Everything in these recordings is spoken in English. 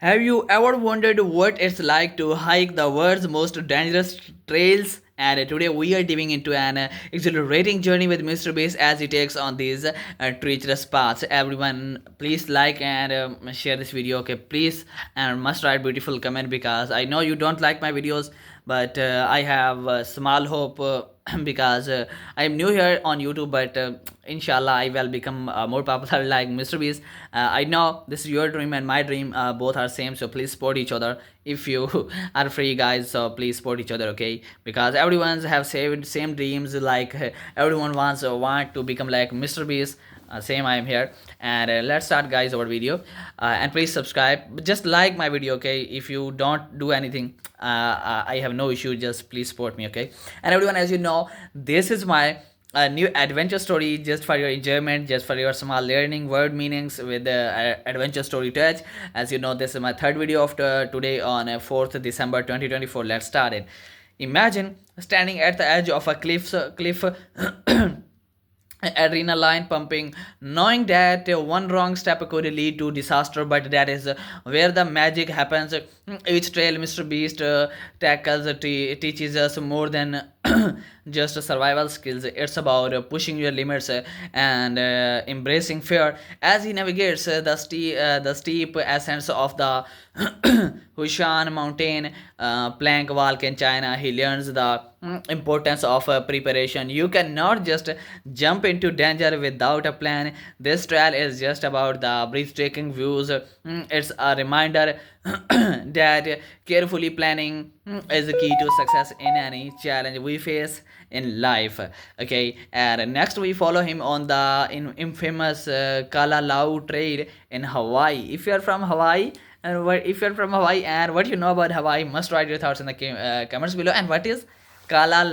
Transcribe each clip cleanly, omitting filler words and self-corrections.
Have you ever wondered what it's like to hike the world's most dangerous trails? And today we are diving into an exhilarating journey with MrBeast as he takes on these treacherous paths. Everyone, please like and share this video. Okay, please, and must write beautiful comment because I know you don't like my videos, but I have a small hope because I am new here on YouTube, but inshallah I will become more popular like MrBeast. I know this is your dream and my dream, both are same, so please support each other if you are free, guys. So please support each other, okay? Because everyone's have same dreams, like everyone want to become like MrBeast. Same, I am here, and let's start, guys, our video. And please subscribe, just like my video, okay? If you don't do anything, I have no issue, just please support me, okay? And everyone, as you know, this is my new adventure story, just for your enjoyment, just for your small learning word meanings with the adventure story touch. As you know, this is my third video after today on 4th December 2024. Let's start it. Imagine standing at the edge of a cliff adrenaline pumping, knowing that one wrong step could lead to disaster, but that is where the magic happens. Each trail MrBeast tackles teaches us more than just survival skills. It's about pushing your limits and embracing fear as he navigates the steep ascents of the Hushan mountain plank walk in China. He learns the importance of preparation. You cannot just jump into danger without a plan. This trail is just about the breathtaking views. It's a reminder that carefully planning is the key to success in any challenge we face in life. Okay, and next we follow him on the infamous Kala Lau trail in Hawaii. If you're from Hawaii, if you're from Hawaii and what you know about Hawaii, must write your thoughts in the comments below. And what is Kala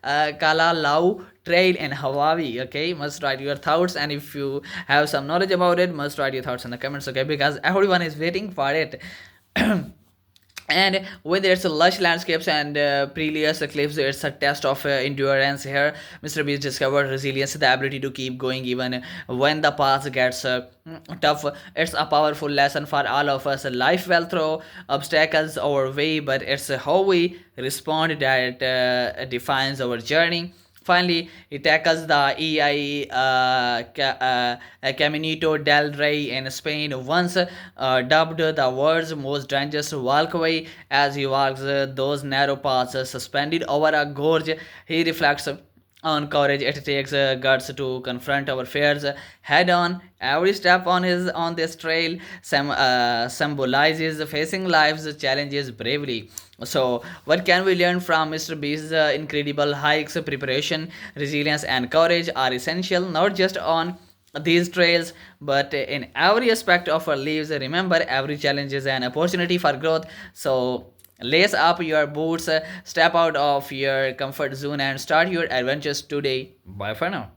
Lau trail in Hawaii? Okay, must write your thoughts, and if you have some knowledge about it, must write your thoughts in the comments. Okay, because everyone is waiting for it. And with its lush landscapes and perilous cliffs, it's a test of endurance. Here MrBeast discovered resilience, the ability to keep going even when the path gets tough. It's a powerful lesson for all of us. Life will throw obstacles our way, but it's how we respond that defines our journey. Finally, he tackles the Caminito del Rey in Spain, once dubbed the world's most dangerous walkway. As he walks those narrow paths suspended over a gorge, he reflects on courage. It takes guts to confront our fears head on. Every step on this trail symbolizes facing life's challenges bravely. So what can we learn from MrBeast's incredible hikes? Preparation, resilience, and courage are essential, not just on these trails but in every aspect of our lives. Remember, every challenge is an opportunity for growth. So lace up your boots, step out of your comfort zone, and start your adventures today. Bye for now.